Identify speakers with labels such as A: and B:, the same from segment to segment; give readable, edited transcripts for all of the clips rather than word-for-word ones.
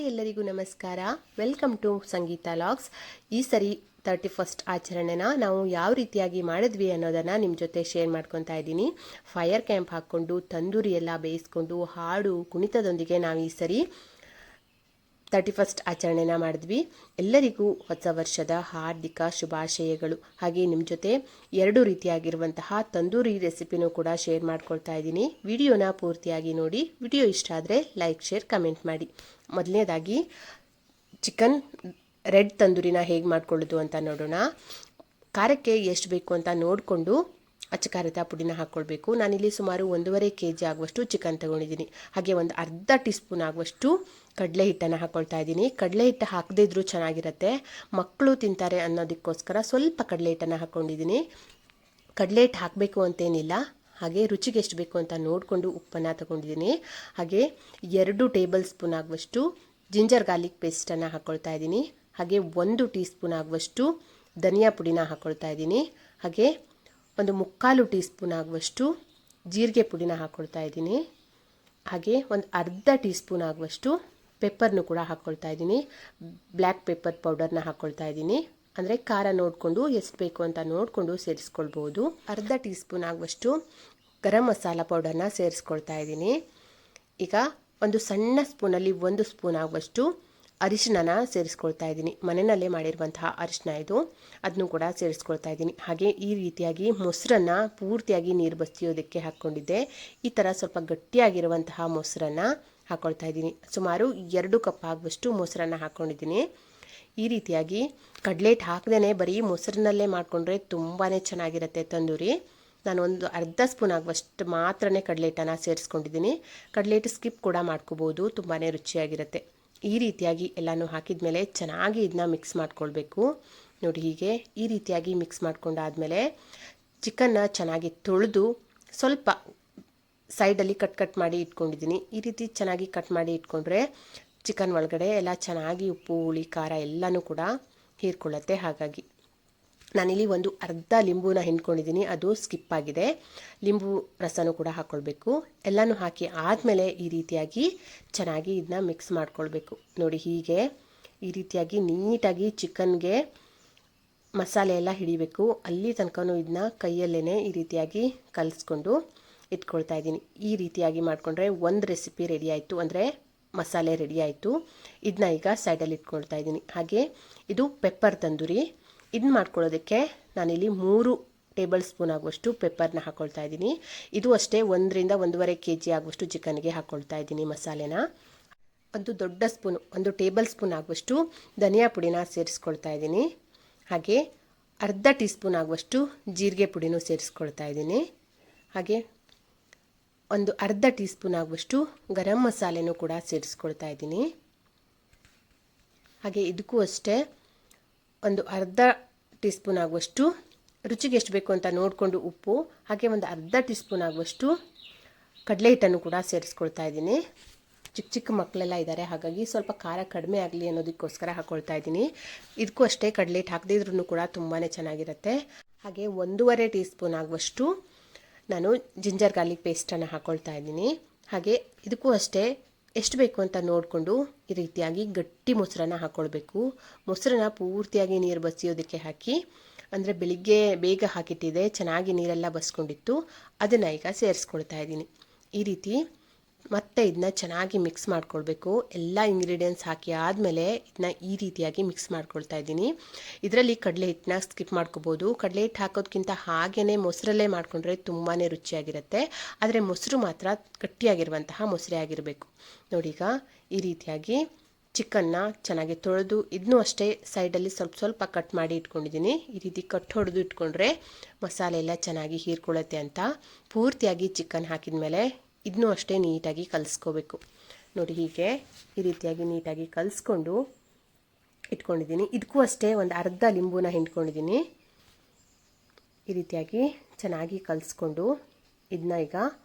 A: ಎಲ್ಲರಿಗೂ ನಮಸ್ಕಾರ. Welcome to Sangeetha logs. ಈ ಸರಿ 31st ಆಚರಣೆನ ನಾವು ಯಾವ ರೀತಿಯಾಗಿ ಮಾಡಿದ್ವಿ ಅನ್ನೋದನ್ನು ನಿಮ್ಮ ಜೊತೆ ಶೇರ್ ಮಾಡ್ಕೊತಾ ಇದ್ದೀನಿ. ಫೈರ್ ಕ್ಯಾಂಪ್ ಹಾಕ್ಕೊಂಡು ತಂದೂರಿ ಎಲ್ಲ ಬೇಯಿಸ್ಕೊಂಡು ಹಾಡು ಕುಣಿತದೊಂದಿಗೆ ನಾವು ಈ ಸರಿ 31st ಆಚರಣೆನ ಮಾಡಿದ್ವಿ. ಎಲ್ಲರಿಗೂ ಹೊಸ ವರ್ಷದ ಹಾರ್ದಿಕ ಶುಭಾಶಯಗಳು. ಹಾಗೆ ನಿಮ್ಮ ಜೊತೆ 2 ರೀತಿಯಾಗಿರುವಂತಹ ತಂದೂರಿ ರೆಸಿಪಿನೂ ಕೂಡ ಶೇರ್ ಮಾಡ್ಕೊಳ್ತಾ ಇದ್ದೀನಿ. ವಿಡಿಯೋನ ಪೂರ್ತಿಯಾಗಿ ನೋಡಿ. ವಿಡಿಯೋ ಇಷ್ಟ ಆದರೆ ಲೈಕ್, ಶೇರ್, ಕಮೆಂಟ್ ಮಾಡಿ. ಮೊದಲನೇದಾಗಿ ಚಿಕನ್ ರೆಡ್ ತಂದೂರಿನ ಹೇಗೆ ಮಾಡ್ಕೊಳ್ಳೋದು ಅಂತ ನೋಡೋಣ. ಖಾರಕ್ಕೆ ಎಷ್ಟು ಬೇಕು ಅಂತ ನೋಡಿಕೊಂಡು ಅಚ್ಚ ಖಾರದ ಪುಡಿನ ಹಾಕ್ಕೊಳ್ಬೇಕು. ನಾನಿಲ್ಲಿ ಸುಮಾರು 1.5 kg ಆಗುವಷ್ಟು ಚಿಕನ್ ತೊಗೊಂಡಿದ್ದೀನಿ. ಹಾಗೆ ಒಂದು ಅರ್ಧ ಟೀ ಸ್ಪೂನ್ ಆಗುವಷ್ಟು ಕಡಲೆ ಹಿಟ್ಟನ್ನು ಹಾಕ್ಕೊಳ್ತಾ ಇದ್ದೀನಿ. ಕಡಲೆ ಹಿಟ್ಟು ಹಾಕದೇ ಇದ್ರೂ ಚೆನ್ನಾಗಿರುತ್ತೆ, ಮಕ್ಕಳು ತಿಂತಾರೆ ಅನ್ನೋದಕ್ಕೋಸ್ಕರ ಸ್ವಲ್ಪ ಕಡಲೆ ಹಿಟ್ಟನ್ನು ಹಾಕ್ಕೊಂಡಿದ್ದೀನಿ. ಕಡಲೆ ಹಿಟ್ಟು ಹಾಕಬೇಕು ಅಂತೇನಿಲ್ಲ. ಹಾಗೆ ರುಚಿಗೆ ಎಷ್ಟು ಬೇಕು ಅಂತ ನೋಡಿಕೊಂಡು ಉಪ್ಪನ್ನು ತಗೊಂಡಿದ್ದೀನಿ. ಹಾಗೆ 2 ಟೇಬಲ್ ಸ್ಪೂನ್ ಆಗುವಷ್ಟು ಜಿಂಜರ್ ಗಾರ್ಲಿಕ್ ಪೇಸ್ಟನ್ನು ಹಾಕ್ಕೊಳ್ತಾ ಇದ್ದೀನಿ. ಹಾಗೆ 1 ಟೀ ಸ್ಪೂನ್ ಆಗುವಷ್ಟು ಧನಿಯಾ ಪುಡಿನ ಹಾಕ್ಕೊಳ್ತಾ ಇದ್ದೀನಿ. ಹಾಗೆ 1/4 ಟೀ ಸ್ಪೂನ್ ಆಗುವಷ್ಟು ಜೀರಿಗೆ ಪುಡಿನ ಹಾಕ್ಕೊಳ್ತಾ ಇದ್ದೀನಿ. ಹಾಗೆ ಅರ್ಧ ಟೀ ಸ್ಪೂನ್ ಆಗುವಷ್ಟು ಪೆಪ್ಪರ್ನು ಕೂಡ ಹಾಕ್ಕೊಳ್ತಾ ಇದ್ದೀನಿ. ಬ್ಲ್ಯಾಕ್ ಪೆಪ್ಪರ್ ಪೌಡರ್ನ ಹಾಕ್ಕೊಳ್ತಾ ಇದ್ದೀನಿ. ಅಂದರೆ ಖಾರ ನೋಡಿಕೊಂಡು ಎಷ್ಟು ಬೇಕು ಅಂತ ನೋಡಿಕೊಂಡು ಸೇರಿಸ್ಕೊಳ್ಬೋದು. ಅರ್ಧ ಟೀ ಸ್ಪೂನ್ ಆಗುವಷ್ಟು ಗರಂ ಮಸಾಲ ಪೌಡರ್ನ ಸೇರಿಸ್ಕೊಳ್ತಾ ಇದ್ದೀನಿ. ಈಗ ಒಂದು ಸಣ್ಣ ಸ್ಪೂನಲ್ಲಿ 1 ಸ್ಪೂನ್ ಆಗುವಷ್ಟು ಅರಿಶಿಣನ ಸೇರಿಸ್ಕೊಳ್ತಾ ಇದ್ದೀನಿ. ಮನೆಯಲ್ಲೇ ಮಾಡಿರುವಂತಹ ಅರಿಶಿಣ ಇದು, ಅದನ್ನು ಕೂಡ ಸೇರಿಸ್ಕೊಳ್ತಾ ಇದ್ದೀನಿ. ಹಾಗೆ ಈ ರೀತಿಯಾಗಿ ಮೊಸರನ್ನು ಪೂರ್ತಿಯಾಗಿ ನೀರು ಬಸಿಯೋದಕ್ಕೆ ಹಾಕ್ಕೊಂಡಿದ್ದೆ. ಈ ಥರ ಸ್ವಲ್ಪ ಗಟ್ಟಿಯಾಗಿರುವಂತಹ ಮೊಸರನ್ನು ಹಾಕ್ಕೊಳ್ತಾ ಇದ್ದೀನಿ. ಸುಮಾರು 2 ಕಪ್ ಆಗುವಷ್ಟು ಮೊಸರನ್ನು ಹಾಕ್ಕೊಂಡಿದ್ದೀನಿ. ಈ ರೀತಿಯಾಗಿ ಕಡಲೆಟ್ ಹಾಕದೇ ಬರೀ ಮೊಸರಿನಲ್ಲೇ ಮಾಡಿಕೊಂಡ್ರೆ ತುಂಬಾ ಚೆನ್ನಾಗಿರುತ್ತೆ ತಂದೂರಿ. ನಾನು ಅರ್ಧ ಸ್ಪೂನ್ ಆಗುವಷ್ಟು ಮಾತ್ರನೇ ಕಡಲೆಟನ್ನು ಸೇರಿಸ್ಕೊಂಡಿದ್ದೀನಿ. ಕಡಲೆಟ್ ಸ್ಕಿಪ್ ಕೂಡ ಮಾಡ್ಕೋಬೋದು, ತುಂಬಾ ರುಚಿಯಾಗಿರುತ್ತೆ. ಈ ರೀತಿಯಾಗಿ ಎಲ್ಲನೂ ಹಾಕಿದ ಮೇಲೆ ಚೆನ್ನಾಗಿ ಇದನ್ನ ಮಿಕ್ಸ್ ಮಾಡ್ಕೊಳ್ಬೇಕು. ನೋಡಿ, ಹೀಗೆ ಈ ರೀತಿಯಾಗಿ ಮಿಕ್ಸ್ ಮಾಡ್ಕೊಂಡಾದಮೇಲೆ ಚಿಕನ್ನ ಚೆನ್ನಾಗಿ ತೊಳೆದು ಸ್ವಲ್ಪ ಸೈಡಲ್ಲಿ ಕಟ್ ಮಾಡಿ ಇಟ್ಕೊಂಡಿದ್ದೀನಿ. ಈ ರೀತಿ ಚೆನ್ನಾಗಿ ಕಟ್ ಮಾಡಿ ಇಟ್ಕೊಂಡ್ರೆ ಚಿಕನ್ ಒಳಗಡೆ ಎಲ್ಲ ಚೆನ್ನಾಗಿ ಉಪ್ಪು, ಹುಳಿ, ಖಾರ ಎಲ್ಲನೂ ಕೂಡ ಹೀರ್ಕೊಳ್ಳುತ್ತೆ. ಹಾಗಾಗಿ ನಾನಿಲ್ಲಿ ಅರ್ಧ ಲಿಂಬುನ ಹಿಂಡ್ಕೊಂಡಿದ್ದೀನಿ, ಅದು ಸ್ಕಿಪ್ ಆಗಿದೆ. ಲಿಂಬು ರಸನೂ ಕೂಡ ಹಾಕ್ಕೊಳ್ಬೇಕು. ಎಲ್ಲನೂ ಹಾಕಿ ಆದಮೇಲೆ ಈ ರೀತಿಯಾಗಿ ಚೆನ್ನಾಗಿ ಇದನ್ನ ಮಿಕ್ಸ್ ಮಾಡ್ಕೊಳ್ಬೇಕು. ನೋಡಿ, ಹೀಗೆ ಈ ರೀತಿಯಾಗಿ ನೀಟಾಗಿ ಚಿಕನ್ಗೆ ಮಸಾಲೆ ಎಲ್ಲ ಹಿಡಿಬೇಕು. ಅಲ್ಲಿ ತನಕನೂ ಇದನ್ನ ಕೈಯಲ್ಲೇ ಈ ರೀತಿಯಾಗಿ ಕಲಿಸ್ಕೊಂಡು ಇಟ್ಕೊಳ್ತಾ ಇದ್ದೀನಿ. ಈ ರೀತಿಯಾಗಿ ಮಾಡಿಕೊಂಡ್ರೆ ಒಂದು ರೆಸಿಪಿ ರೆಡಿ ಆಯಿತು, ಅಂದರೆ ಮಸಾಲೆ ರೆಡಿ ಆಯಿತು. ಇದನ್ನ ಈಗ ಸೈಡಲ್ಲಿ ಇಟ್ಕೊಳ್ತಾ ಇದ್ದೀನಿ. ಹಾಗೆ ಇದು ಪೆಪ್ಪರ್ ತಂದೂರಿ. ಇದನ್ನ ಮಾಡ್ಕೊಳ್ಳೋದಕ್ಕೆ ನಾನಿಲ್ಲಿ 3 ಟೇಬಲ್ ಸ್ಪೂನ್ ಆಗುವಷ್ಟು ಪೆಪ್ಪರ್ನ ಹಾಕ್ಕೊಳ್ತಾ ಇದ್ದೀನಿ. ಇದು ಅಷ್ಟೇ 1 ರಿಂದ 1.5 kg ಆಗುವಷ್ಟು ಚಿಕನ್ಗೆ ಹಾಕ್ಕೊಳ್ತಾ ಇದ್ದೀನಿ ಮಸಾಲೆನ. ಒಂದು ದೊಡ್ಡ ಸ್ಪೂನು, 1 ಟೇಬಲ್ ಸ್ಪೂನ್ ಆಗುವಷ್ಟು ಧನಿಯಾ ಪುಡಿನ ಸೇರಿಸ್ಕೊಳ್ತಾ ಇದ್ದೀನಿ. ಹಾಗೆ ಅರ್ಧ ಟೀ ಸ್ಪೂನ್ ಆಗುವಷ್ಟು ಜೀರಿಗೆ ಪುಡಿನೂ ಸೇರಿಸ್ಕೊಳ್ತಾ ಇದ್ದೀನಿ. ಹಾಗೆ ಅರ್ಧ ಟೀ ಸ್ಪೂನ್ ಆಗುವಷ್ಟು ಗರಂ ಮಸಾಲೆನೂ ಕೂಡ ಸೇರಿಸ್ಕೊಳ್ತಾ ಇದ್ದೀನಿ. ಹಾಗೆ ಇದಕ್ಕೂ ಅಷ್ಟೇ ಅರ್ಧ ಟೀ ಸ್ಪೂನ್ ಆಗುವಷ್ಟು ರುಚಿಗೆ ಎಷ್ಟು ಬೇಕು ಅಂತ ನೋಡಿಕೊಂಡು ಉಪ್ಪು, ಹಾಗೆ ಅರ್ಧ ಟೀ ಸ್ಪೂನ್ ಆಗುವಷ್ಟು ಕಡಲೆ ಹಿಟ್ಟನ್ನು ಕೂಡ ಸೇರಿಸ್ಕೊಳ್ತಾ ಇದ್ದೀನಿ. ಚಿಕ್ಕ ಮಕ್ಕಳೆಲ್ಲ ಇದ್ದಾರೆ, ಹಾಗಾಗಿ ಸ್ವಲ್ಪ ಖಾರ ಕಡಿಮೆ ಆಗಲಿ ಅನ್ನೋದಕ್ಕೋಸ್ಕರ ಹಾಕ್ಕೊಳ್ತಾ ಇದ್ದೀನಿ. ಇದಕ್ಕೂ ಅಷ್ಟೇ ಕಡಲೆ ಹಿಟ್ಟು ಹಾಕದಿದ್ರೂ ಕೂಡ ತುಂಬಾ ಚೆನ್ನಾಗಿರುತ್ತೆ. ಹಾಗೆ 1.5 ಟೀ ಸ್ಪೂನ್ ಆಗುವಷ್ಟು ನಾನು ಜಿಂಜರ್ ಗಾರ್ಲಿಕ್ ಪೇಸ್ಟನ್ನು ಹಾಕ್ಕೊಳ್ತಾ ಇದ್ದೀನಿ. ಹಾಗೆ ಇದಕ್ಕೂ ಅಷ್ಟೇ ಎಷ್ಟು ಬೇಕು ಅಂತ ನೋಡಿಕೊಂಡು ಈ ರೀತಿಯಾಗಿ ಗಟ್ಟಿ ಮೊಸರನ್ನ ಹಾಕ್ಕೊಳ್ಬೇಕು. ಮೊಸರನ್ನ ಪೂರ್ತಿಯಾಗಿ ನೀರು ಬಸಿಯೋದಕ್ಕೆ ಹಾಕಿ, ಅಂದರೆ ಬೆಳಿಗ್ಗೆ ಬೇಗ ಹಾಕಿಟ್ಟಿದೆ, ಚೆನ್ನಾಗಿ ನೀರೆಲ್ಲ ಬಸ್ಕೊಂಡಿತ್ತು, ಅದನ್ನು ಈಗ ಸೇರಿಸ್ಕೊಳ್ತಾ ಇದ್ದೀನಿ. ಈ ರೀತಿ ಮತ್ತೆ ಇದನ್ನ ಚೆನ್ನಾಗಿ ಮಿಕ್ಸ್ ಮಾಡ್ಕೊಳ್ಬೇಕು. ಎಲ್ಲ ಇಂಗ್ರೀಡಿಯೆಂಟ್ಸ್ ಹಾಕಿ ಆದಮೇಲೆ ಇದನ್ನ ಈ ರೀತಿಯಾಗಿ ಮಿಕ್ಸ್ ಮಾಡ್ಕೊಳ್ತಾ ಇದ್ದೀನಿ. ಇದರಲ್ಲಿ ಕಡಲೆ ಹಿಟ್ಟನ್ನ ಸ್ಕಿಪ್ ಮಾಡ್ಕೋಬೋದು. ಕಡಲೆ ಹಿಟ್ಟು ಹಾಕೋದಕ್ಕಿಂತ ಹಾಗೇ ಮೊಸರಲ್ಲೇ ಮಾಡಿಕೊಂಡ್ರೆ ತುಂಬಾ ರುಚಿಯಾಗಿರುತ್ತೆ. ಆದರೆ ಮೊಸರು ಮಾತ್ರ ಗಟ್ಟಿಯಾಗಿರುವಂತಹ ಮೊಸರೇ ಆಗಿರಬೇಕು. ನೋಡಿ, ಈಗ ಈ ರೀತಿಯಾಗಿ ಚಿಕನ್ನ ಚೆನ್ನಾಗಿ ತೊಳೆದು ಇದನ್ನೂ ಅಷ್ಟೇ ಸೈಡಲ್ಲಿ ಸ್ವಲ್ಪ ಕಟ್ ಮಾಡಿ ಇಟ್ಕೊಂಡಿದ್ದೀನಿ. ಈ ರೀತಿ ಕಟ್ ಹೊಡೆದು ಇಟ್ಕೊಂಡ್ರೆ ಮಸಾಲೆ ಎಲ್ಲ ಚೆನ್ನಾಗಿ ಹೀರ್ಕೊಳ್ಳುತ್ತೆ ಅಂತ. ಪೂರ್ತಿಯಾಗಿ ಚಿಕನ್ ಹಾಕಿದ ಮೇಲೆ ಇದನ್ನೂ ಅಷ್ಟೇ ನೀಟಾಗಿ ಕಲಿಸ್ಕೋಬೇಕು. ನೋಡಿ, ಹೀಗೆ ಈ ರೀತಿಯಾಗಿ ನೀಟಾಗಿ ಕಲಿಸ್ಕೊಂಡು ಇಟ್ಕೊಂಡಿದ್ದೀನಿ. ಇದಕ್ಕೂ ಅಷ್ಟೇ ಅರ್ಧ ಲಿಂಬುನ ಹಿಂಡ್ಕೊಂಡಿದ್ದೀನಿ. ಈ ರೀತಿಯಾಗಿ ಚೆನ್ನಾಗಿ ಕಲಿಸ್ಕೊಂಡು ಇದನ್ನ ಈಗ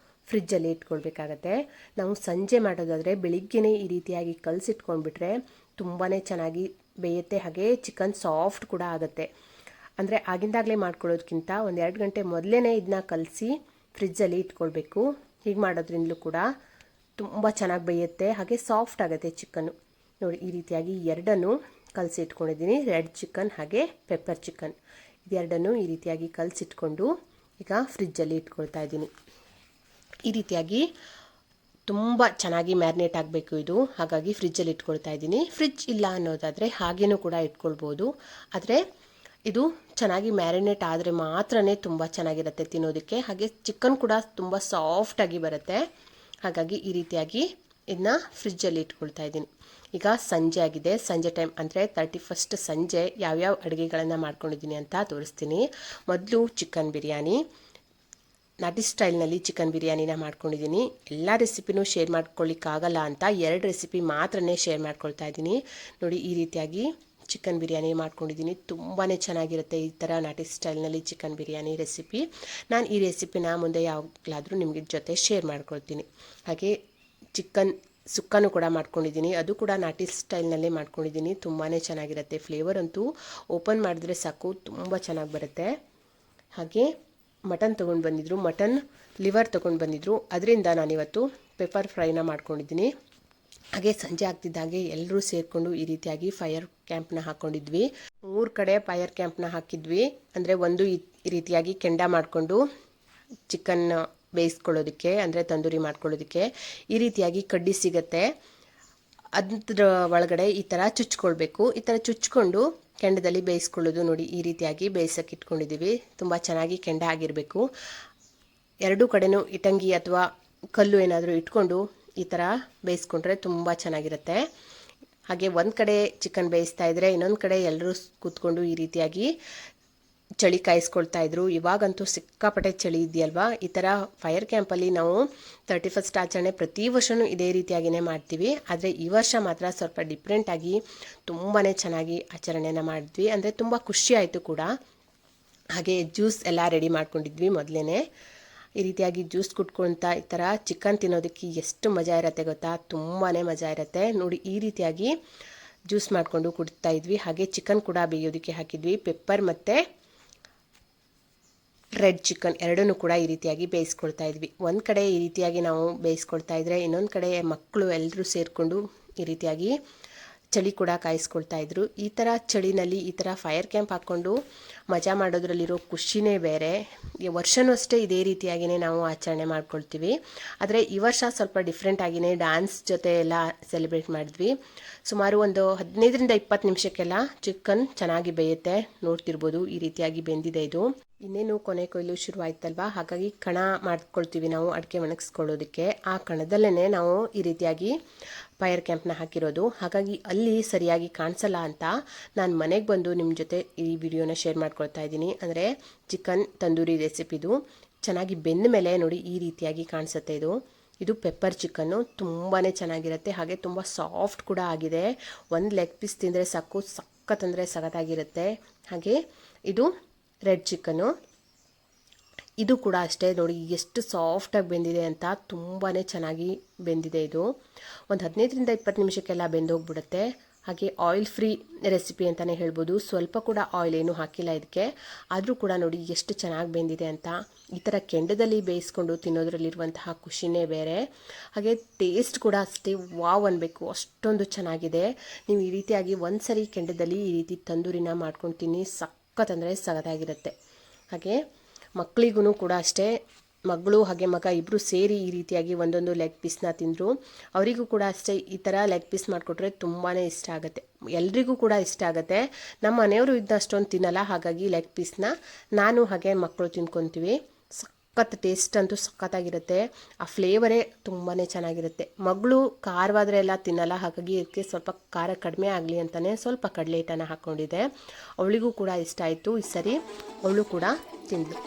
A: ಫ್ರಿಜ್ಜಲ್ಲಿ ಇಟ್ಕೊಳ್ಬೇಕಾಗತ್ತೆ. ನಾವು ಸಂಜೆ ಮಾಡೋದಾದರೆ ಬೆಳಿಗ್ಗೆನೇ ಈ ರೀತಿಯಾಗಿ ಕಲಸಿಟ್ಕೊಂಡ್ಬಿಟ್ರೆ ತುಂಬಾ ಚೆನ್ನಾಗಿ ಬೇಯುತ್ತೆ. ಹಾಗೆ ಚಿಕನ್ ಸಾಫ್ಟ್ ಕೂಡ ಆಗುತ್ತೆ. ಅಂದರೆ ಆಗಿಂದಾಗಲೇ ಮಾಡ್ಕೊಳ್ಳೋದಕ್ಕಿಂತ 1-2 ಗಂಟೆ ಮೊದಲೇ ಇದನ್ನ ಕಲಸಿ ಫ್ರಿಜ್ಜಲ್ಲಿ ಇಟ್ಕೊಳ್ಬೇಕು. ಹೀಗೆ ಮಾಡೋದ್ರಿಂದಲೂ ಕೂಡ ತುಂಬ ಚೆನ್ನಾಗಿ ಬೇಯುತ್ತೆ, ಹಾಗೆ ಸಾಫ್ಟ್ ಆಗುತ್ತೆ ಚಿಕನ್ನು. ನೋಡಿ ಈ ರೀತಿಯಾಗಿ ಎರಡನ್ನು ಕಲಸಿ ಇಟ್ಕೊಂಡಿದ್ದೀನಿ. ರೆಡ್ ಚಿಕನ್ ಹಾಗೆ ಪೆಪ್ಪರ್ ಚಿಕನ್ ಇದೆರಡನ್ನು ಈ ರೀತಿಯಾಗಿ ಕಲಸಿಟ್ಕೊಂಡು ಈಗ ಫ್ರಿಜ್ಜಲ್ಲಿ ಇಟ್ಕೊಳ್ತಾ ಇದ್ದೀನಿ. ಈ ರೀತಿಯಾಗಿ ತುಂಬ ಚೆನ್ನಾಗಿ ಮ್ಯಾರಿನೇಟ್ ಆಗಬೇಕು ಇದು, ಹಾಗಾಗಿ ಫ್ರಿಜ್ಜಲ್ಲಿ ಇಟ್ಕೊಳ್ತಾ ಇದ್ದೀನಿ. ಫ್ರಿಜ್ ಇಲ್ಲ ಅನ್ನೋದಾದರೆ ಹಾಗೇನೂ ಕೂಡ ಇಟ್ಕೊಳ್ಬೋದು, ಆದರೆ ಇದು ಚೆನ್ನಾಗಿ ಮ್ಯಾರಿನೇಟ್ ಆದರೆ ಮಾತ್ರನೇ ತುಂಬ ಚೆನ್ನಾಗಿರುತ್ತೆ ತಿನ್ನೋದಕ್ಕೆ. ಹಾಗೆ ಚಿಕನ್ ಕೂಡ ತುಂಬ ಸಾಫ್ಟಾಗಿ ಬರುತ್ತೆ. ಹಾಗಾಗಿ ಈ ರೀತಿಯಾಗಿ ಇದನ್ನ ಫ್ರಿಜ್ಜಲ್ಲಿ ಇಟ್ಕೊಳ್ತಾ ಇದ್ದೀನಿ. ಈಗ ಸಂಜೆ ಆಗಿದೆ. ಸಂಜೆ ಟೈಮ್ ಅಂದರೆ 31st ಸಂಜೆ ಯಾವ್ಯಾವ ಅಡುಗೆಗಳನ್ನು ಮಾಡ್ಕೊಂಡಿದ್ದೀನಿ ಅಂತ ತೋರಿಸ್ತೀನಿ. ಮೊದಲು ಚಿಕನ್ ಬಿರಿಯಾನಿ, ನಾಟಿ ಸ್ಟೈಲ್ನಲ್ಲಿ ಚಿಕನ್ ಬಿರಿಯಾನಿನ ಮಾಡ್ಕೊಂಡಿದ್ದೀನಿ. ಎಲ್ಲ ರೆಸಿಪಿನೂ ಶೇರ್ ಮಾಡ್ಕೊಳ್ಳಿಕ್ಕಾಗಲ್ಲ ಅಂತ 2 ರೆಸಿಪಿ ಮಾತ್ರನೇ ಶೇರ್ ಮಾಡ್ಕೊಳ್ತಾ ಇದ್ದೀನಿ. ನೋಡಿ ಈ ರೀತಿಯಾಗಿ ಚಿಕನ್ ಬಿರಿಯಾನಿ ಮಾಡ್ಕೊಂಡಿದ್ದೀನಿ. ತುಂಬಾ ಚೆನ್ನಾಗಿರುತ್ತೆ ಈ ಥರ ನಾಟಿ ಸ್ಟೈಲ್ನಲ್ಲಿ ಚಿಕನ್ ಬಿರಿಯಾನಿ ರೆಸಿಪಿ. ನಾನು ಈ ರೆಸಿಪಿನ ಮುಂದೆ ಯಾವಾಗಲಾದರೂ ನಿಮಗೆ ಜೊತೆ ಶೇರ್ ಮಾಡ್ಕೊಳ್ತೀನಿ. ಹಾಗೆ ಚಿಕನ್ ಸುಕ್ಕನೂ ಕೂಡ ಮಾಡ್ಕೊಂಡಿದ್ದೀನಿ. ಅದು ಕೂಡ ನಾಟಿ ಸ್ಟೈಲ್ನಲ್ಲೇ ಮಾಡ್ಕೊಂಡಿದ್ದೀನಿ. ತುಂಬಾ ಚೆನ್ನಾಗಿರುತ್ತೆ. ಫ್ಲೇವರ್ ಅಂತೂ ಓಪನ್ ಮಾಡಿದ್ರೆ ಸಾಕು ತುಂಬ ಚೆನ್ನಾಗಿ ಬರುತ್ತೆ. ಹಾಗೆ ಮಟನ್ ತೊಗೊಂಡು ಬಂದಿದ್ದರು, ಮಟನ್ ಲಿವರ್ ತೊಗೊಂಡು ಬಂದಿದ್ದರು. ಅದರಿಂದ ನಾನಿವತ್ತು ಪೆಪ್ಪರ್ ಫ್ರೈನ ಮಾಡ್ಕೊಂಡಿದ್ದೀನಿ. ಹಾಗೆ ಸಂಜೆ ಆಗ್ತಿದ್ದಾಗೆ ಎಲ್ಲರೂ ಸೇರಿಕೊಂಡು ಈ ರೀತಿಯಾಗಿ ಫೈರ್ ಕ್ಯಾಂಪ್ನ ಹಾಕ್ಕೊಂಡಿದ್ವಿ. 3 ಕಡೆ ಫೈರ್ ಕ್ಯಾಂಪ್ನ ಹಾಕಿದ್ವಿ. ಅಂದರೆ ಒಂದು ಈ ರೀತಿಯಾಗಿ ಕೆಂಡ ಮಾಡಿಕೊಂಡು ಚಿಕನ್ ಬೇಯಿಸ್ಕೊಳ್ಳೋದಕ್ಕೆ, ಅಂದರೆ ತಂದೂರಿ ಮಾಡ್ಕೊಳ್ಳೋದಕ್ಕೆ ಈ ರೀತಿಯಾಗಿ ಕಡ್ಡಿ ಸಿಗುತ್ತೆ. ಅದರ ಒಳಗಡೆ ಈ ಥರ ಚುಚ್ಕೊಳ್ಬೇಕು. ಈ ಥರ ಚುಚ್ಕೊಂಡು ಕೆಂಡದಲ್ಲಿ ಬೇಯಿಸ್ಕೊಳ್ಳೋದು. ನೋಡಿ ಈ ರೀತಿಯಾಗಿ ಬೇಯಿಸೋಕೆ ಇಟ್ಕೊಂಡಿದ್ದೀವಿ. ತುಂಬ ಚೆನ್ನಾಗಿ ಕೆಂಡ ಆಗಿರಬೇಕು. 2 ಕಡೆನೂ ಇಟಂಗಿ ಅಥವಾ ಕಲ್ಲು ಏನಾದರೂ ಇಟ್ಕೊಂಡು ಈ ಥರ ಬೇಯಿಸ್ಕೊಂಡ್ರೆ ತುಂಬ ಚೆನ್ನಾಗಿರುತ್ತೆ. ಹಾಗೆ ಒಂದು ಕಡೆ ಚಿಕನ್ ಬೇಯಿಸ್ತಾ ಇದ್ದರೆ ಇನ್ನೊಂದು ಕಡೆ ಎಲ್ಲರೂ ಕೂತ್ಕೊಂಡು ಈ ರೀತಿಯಾಗಿ ಚಳಿ ಕಾಯಿಸ್ಕೊಳ್ತಾ ಇದ್ರು. ಇವಾಗಂತೂ ಸಿಕ್ಕಾಪಟ್ಟೆ ಚಳಿ ಇದೆಯಲ್ವಾ. ಈ ಥರ ಫೈರ್ ಕ್ಯಾಂಪಲ್ಲಿ ನಾವು 31st ಆಚರಣೆ ಪ್ರತಿ ವರ್ಷವೂ ಇದೇ ರೀತಿಯಾಗಿಯೇ ಮಾಡ್ತೀವಿ. ಆದರೆ ಈ ವರ್ಷ ಮಾತ್ರ ಸ್ವಲ್ಪ ಡಿಫ್ರೆಂಟಾಗಿ ತುಂಬಾ ಚೆನ್ನಾಗಿ ಆಚರಣೆನ ಮಾಡಿದ್ವಿ. ಅಂದರೆ ತುಂಬ ಖುಷಿ ಆಯಿತು ಕೂಡ. ಹಾಗೆ ಜ್ಯೂಸ್ ಎಲ್ಲ ರೆಡಿ ಮಾಡ್ಕೊಂಡಿದ್ವಿ ಮೊದಲೇ. ಈ ರೀತಿಯಾಗಿ ಜ್ಯೂಸ್ ಕುಟ್ಕೊಳ್ತಾ ಈ ಥರ ಚಿಕನ್ ತಿನ್ನೋದಕ್ಕೆ ಎಷ್ಟು ಮಜಾ ಇರುತ್ತೆ ಗೊತ್ತಾ, ತುಂಬಾ ಮಜಾ ಇರುತ್ತೆ. ನೋಡಿ ಈ ರೀತಿಯಾಗಿ ಜ್ಯೂಸ್ ಮಾಡಿಕೊಂಡು ಕುಡ್ತಾ ಇದ್ವಿ. ಹಾಗೆ ಚಿಕನ್ ಕೂಡ ಬೇಯೋದಕ್ಕೆ ಹಾಕಿದ್ವಿ. ಪೆಪ್ಪರ್ ಮತ್ತು ರೆಡ್ ಚಿಕನ್ ಎರಡನ್ನೂ ಕೂಡ ಈ ರೀತಿಯಾಗಿ ಬೇಯಿಸ್ಕೊಳ್ತಾ ಇದ್ವಿ. ಒಂದು ಕಡೆ ಈ ರೀತಿಯಾಗಿ ನಾವು ಬೇಯಿಸ್ಕೊಳ್ತಾ ಇದ್ದರೆ ಇನ್ನೊಂದು ಕಡೆ ಮಕ್ಕಳು ಎಲ್ಲರೂ ಸೇರಿಕೊಂಡು ಈ ರೀತಿಯಾಗಿ ಚಳಿ ಕೂಡ ಕಾಯಿಸ್ಕೊಳ್ತಾ ಇದ್ರು. ಈ ಥರ ಚಳಿನಲ್ಲಿ ಈ ಥರ ಫೈರ್ ಕ್ಯಾಂಪ್ ಹಾಕ್ಕೊಂಡು ಮಜಾ ಮಾಡೋದ್ರಲ್ಲಿರೋ ಖುಷಿನೇ ಬೇರೆ. ಈ ವರ್ಷವೂ ಅಷ್ಟೇ ಇದೇ ರೀತಿಯಾಗಿಯೇ ನಾವು ಆಚರಣೆ ಮಾಡ್ಕೊಳ್ತೀವಿ. ಆದರೆ ಈ ವರ್ಷ ಸ್ವಲ್ಪ ಡಿಫ್ರೆಂಟಾಗಿಯೇ ಡ್ಯಾನ್ಸ್ ಜೊತೆ ಎಲ್ಲ ಸೆಲೆಬ್ರೇಟ್ ಮಾಡಿದ್ವಿ. ಸುಮಾರು ಒಂದು 15ರಿಂದ 20 ನಿಮಿಷಕ್ಕೆಲ್ಲ ಚಿಕನ್ ಚೆನ್ನಾಗಿ ಬೇಯುತ್ತೆ. ನೋಡ್ತಿರ್ಬೋದು ಈ ರೀತಿಯಾಗಿ ಬೆಂದಿದೆ ಇದು. ಇನ್ನೇನು ಕೊನೆ ಕೊಯ್ಲು ಶುರುವಾಯ್ತಲ್ವಾ, ಹಾಗಾಗಿ ಕಣ ಮಾಡ್ಕೊಳ್ತೀವಿ ನಾವು ಅಡಿಕೆ ಒಣಗಿಸ್ಕೊಳ್ಳೋದಕ್ಕೆ. ಆ ಕಣದಲ್ಲೇ ನಾವು ಈ ರೀತಿಯಾಗಿ ಫೈರ್ ಕ್ಯಾಂಪ್ನ ಹಾಕಿರೋದು. ಹಾಗಾಗಿ ಅಲ್ಲಿ ಸರಿಯಾಗಿ ಕಾಣಿಸಲ್ಲ ಅಂತ ನಾನು ಮನೆಗೆ ಬಂದು ನಿಮ್ಮ ಜೊತೆ ಈ ವಿಡಿಯೋನ ಶೇರ್ ಮಾಡ್ಕೊಳ್ತಾ ಇದ್ದೀನಿ. ಅಂದರೆ ಚಿಕನ್ ತಂದೂರಿ ರೆಸಿಪಿದು ಚೆನ್ನಾಗಿ ಬೆಂದ ಮೇಲೆ ನೋಡಿ ಈ ರೀತಿಯಾಗಿ ಕಾಣಿಸುತ್ತೆ ಇದು ಪೆಪ್ಪರ್ ಚಿಕನ್ನು. ತುಂಬಾ ಚೆನ್ನಾಗಿರುತ್ತೆ. ಹಾಗೆ ತುಂಬ ಸಾಫ್ಟ್ ಕೂಡ ಆಗಿದೆ. ಒಂದು ಲೆಗ್ ಪೀಸ್ ತಿಂದರೆ ಸಾಕು, ಸಖತ್ತಂದರೆ ಸಖತ್ತಾಗಿರುತ್ತೆ. ಹಾಗೆ ಇದು ರೆಡ್ ಚಿಕನ್ನು, ಇದು ಕೂಡ ಅಷ್ಟೇ. ನೋಡಿ ಎಷ್ಟು ಸಾಫ್ಟಾಗಿ ಬೆಂದಿದೆ ಅಂತ, ತುಂಬಾ ಚೆನ್ನಾಗಿ ಬೆಂದಿದೆ ಇದು. ಒಂದು 15ರಿಂದ 20 ನಿಮಿಷಕ್ಕೆಲ್ಲ ಬೆಂದೋಗ್ಬಿಡುತ್ತೆ. ಹಾಗೆ ಆಯಿಲ್ ಫ್ರೀ ರೆಸಿಪಿ ಅಂತಲೇ ಹೇಳ್ಬೋದು. ಸ್ವಲ್ಪ ಕೂಡ ಆಯಿಲ್ ಏನೂ ಹಾಕಿಲ್ಲ ಇದಕ್ಕೆ, ಆದರೂ ಕೂಡ ನೋಡಿ ಎಷ್ಟು ಚೆನ್ನಾಗಿ ಬೆಂದಿದೆ ಅಂತ. ಈ ಥರ ಕೆಂಡದಲ್ಲಿ ಬೇಯಿಸ್ಕೊಂಡು ತಿನ್ನೋದ್ರಲ್ಲಿರುವಂತಹ ಖುಷಿನೇ ಬೇರೆ. ಹಾಗೆ ಟೇಸ್ಟ್ ಕೂಡ ಅಷ್ಟೇ ವಾವ್ ಅನ್ಬೇಕು, ಅಷ್ಟೊಂದು ಚೆನ್ನಾಗಿದೆ. ನೀವು ಈ ರೀತಿಯಾಗಿ ಒಂದು ಸರಿ ಕೆಂಡದಲ್ಲಿ ಈ ರೀತಿ ತಂದೂರಿನ ಮಾಡ್ಕೊಂಡು ತಿನ್ನಿ, ಸಖತ್ತಂದರೆ ಸಖತ್ತಾಗಿರುತ್ತೆ. ಹಾಗೆ ಮಕ್ಕಳಿಗೂ ಕೂಡ ಅಷ್ಟೇ, ಮಗಳು ಹಾಗೆ ಮಗ ಇಬ್ಬರು ಸೇರಿ ಈ ರೀತಿಯಾಗಿ ಒಂದೊಂದು ಲೆಗ್ ಪೀಸ್ನ ತಿಂದರು. ಅವರಿಗೂ ಕೂಡ ಅಷ್ಟೇ ಈ ಥರ ಲೆಗ್ ಪೀಸ್ ಮಾಡಿಕೊಟ್ರೆ ತುಂಬಾ ಇಷ್ಟ ಆಗುತ್ತೆ. ಎಲ್ರಿಗೂ ಕೂಡ ಇಷ್ಟ ಆಗುತ್ತೆ. ನಮ್ಮ ಮನೆಯವರು ಇದನ್ನ ಅಷ್ಟೊಂದು ತಿನ್ನಲ್ಲ, ಹಾಗಾಗಿ ಲೆಗ್ ಪೀಸ್ನ ನಾನು ಹಾಗೆ ಮಕ್ಕಳು ತಿನ್ಕೊತೀವಿ. ಸಖತ್ ಟೇಸ್ಟ್ ಅಂತೂ ಸಖತ್ತಾಗಿರುತ್ತೆ. ಆ ಫ್ಲೇವರೇ ತುಂಬಾ ಚೆನ್ನಾಗಿರುತ್ತೆ. ಮಗಳು ಖಾರವಾದರೆ ಎಲ್ಲ ತಿನ್ನಲ್ಲ, ಹಾಗಾಗಿ ಇದಕ್ಕೆ ಸ್ವಲ್ಪ ಖಾರ ಕಡಿಮೆ ಆಗಲಿ ಅಂತಲೇ ಸ್ವಲ್ಪ ಕಡಲೆ ಹಿಟ್ಟನ್ನು ಹಾಕ್ಕೊಂಡಿದ್ದೆ. ಅವಳಿಗೂ ಕೂಡ ಇಷ್ಟ ಆಯಿತು. ಈ ಸರಿ ಅವಳು ಕೂಡ ತಿಂದಳು.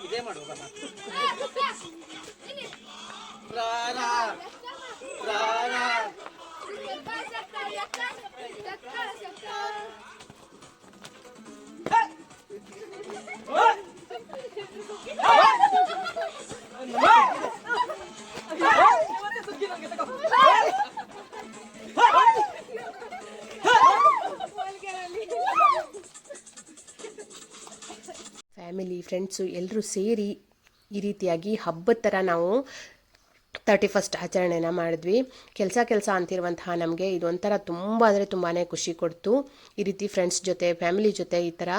B: ಇದೇ ಮಾಡು ರಾರಾ ರಾರಾ
A: ಫ್ಯಾಮಿಲಿ ಫ್ರೆಂಡ್ಸು ಎಲ್ಲರೂ ಸೇರಿ ಈ ರೀತಿಯಾಗಿ ಹಬ್ಬದ ಥರ ನಾವು 31st ಆಚರಣೆನ ಮಾಡಿದ್ವಿ. ಕೆಲಸ ಅಂತಿರುವಂತಹ ನಮಗೆ ಇದೊಂಥರ ತುಂಬ ಅಂದರೆ ತುಂಬಾ ಖುಷಿ ಕೊಡ್ತು. ಈ ರೀತಿ ಫ್ರೆಂಡ್ಸ್ ಜೊತೆ ಫ್ಯಾಮಿಲಿ ಜೊತೆ ಈ ಥರ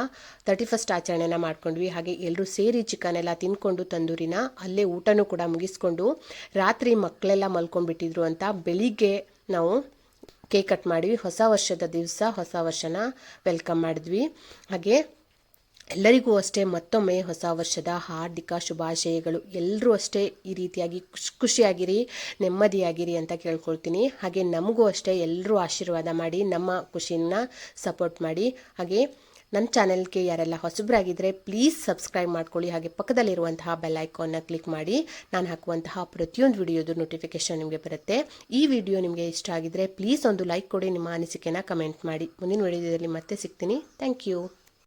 A: 31st ಆಚರಣೆನ ಮಾಡ್ಕೊಂಡ್ವಿ. ಹಾಗೆ ಎಲ್ಲರೂ ಸೇರಿ ಚಿಕನ್ ಎಲ್ಲ ತಿಂದ್ಕೊಂಡು ತಂದೂರಿನ ಅಲ್ಲೇ ಊಟನೂ ಕೂಡ ಮುಗಿಸ್ಕೊಂಡು ರಾತ್ರಿ ಮಕ್ಕಳೆಲ್ಲ ಮಲ್ಕೊಂಡ್ಬಿಟ್ಟಿದ್ರು ಅಂತ ಬೆಳಿಗ್ಗೆ ನಾವು ಕೇಕ್ ಕಟ್ ಮಾಡಿದ್ವಿ. ಹೊಸ ವರ್ಷದ ದಿವಸ ಹೊಸ ವರ್ಷನ ವೆಲ್ಕಮ್ ಮಾಡಿದ್ವಿ. ಹಾಗೆ ಎಲ್ಲರಿಗೂ ಅಷ್ಟೇ ಮತ್ತೊಮ್ಮೆ ಹೊಸ ವರ್ಷದ ಹಾರ್ದಿಕ ಶುಭಾಶಯಗಳು. ಎಲ್ಲರೂ ಅಷ್ಟೇ ಈ ರೀತಿಯಾಗಿ ಖುಷಿಯಾಗಿರಿ, ನೆಮ್ಮದಿಯಾಗಿರಿ ಅಂತ ಕೇಳ್ಕೊಳ್ತೀನಿ. ಹಾಗೆ ನಮಗೂ ಅಷ್ಟೇ ಎಲ್ಲರೂ ಆಶೀರ್ವಾದ ಮಾಡಿ ನಮ್ಮ ಖುಷಿನ ಸಪೋರ್ಟ್ ಮಾಡಿ. ಹಾಗೆ ನನ್ನ ಚಾನೆಲ್ಗೆ ಯಾರೆಲ್ಲ ಹೊಸಬರಾಗಿದ್ದರೆ ಪ್ಲೀಸ್ ಸಬ್ಸ್ಕ್ರೈಬ್ ಮಾಡ್ಕೊಳ್ಳಿ. ಹಾಗೆ ಪಕ್ಕದಲ್ಲಿರುವಂತಹ ಬೆಲ್ ಐಕಾನ್ನ ಕ್ಲಿಕ್ ಮಾಡಿ. ನಾನು ಹಾಕುವಂತಹ ಪ್ರತಿಯೊಂದು ವಿಡಿಯೋದು ನೋಟಿಫಿಕೇಷನ್ ನಿಮಗೆ ಬರುತ್ತೆ. ಈ ವಿಡಿಯೋ ನಿಮಗೆ ಇಷ್ಟ ಆಗಿದ್ದರೆ ಪ್ಲೀಸ್ ಒಂದು ಲೈಕ್ ಕೊಡಿ, ನಿಮ್ಮ ಅನಿಸಿಕೆನ ಕಮೆಂಟ್ ಮಾಡಿ. ಮುಂದಿನ ವಿಡಿಯೋದಲ್ಲಿ ಮತ್ತೆ ಸಿಗ್ತೀನಿ. Thank you.